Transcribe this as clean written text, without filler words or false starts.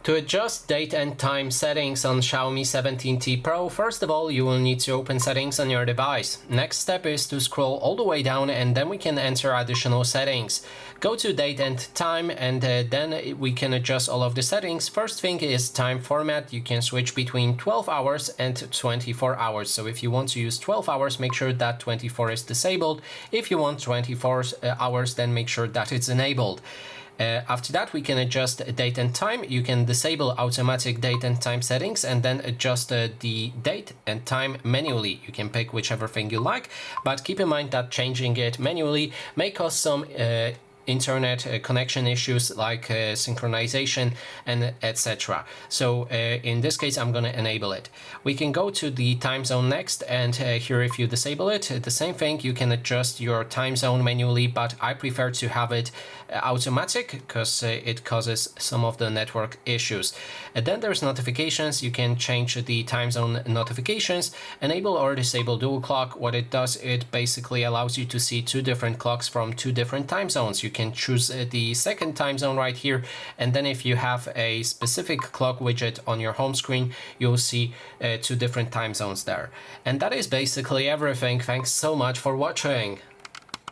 To adjust date and time settings on Xiaomi 17T Pro, first of all, you will need to open settings on your device. Next step is to scroll all the way down and then we can enter additional settings. Go to date and time and then we can adjust all of the settings. First thing is time format. You can switch between 12 hours and 24 hours. So if you want to use 12 hours, make sure that 24 is disabled. If you want 24 hours, then make sure that it's enabled. After that, we can adjust date and time. You can disable automatic date and time settings and then adjust the date and time manually. You can pick whichever thing you like, but keep in mind that changing it manually may cause some internet connection issues like synchronization and etc. So in this case, I'm going to enable it. We can go to the time zone next, and here if you disable it, the same thing, you can adjust your time zone manually, but I prefer to have it automatic because it causes some of the network issues. And then there's notifications. You can change the time zone notifications, enable or disable dual clock. What it does, it basically allows you to see two different clocks from two different time zones. You can choose the second time zone right here, and then if you have a specific clock widget on your home screen, you'll see two different time zones there. And that is basically everything. Thanks so much for watching.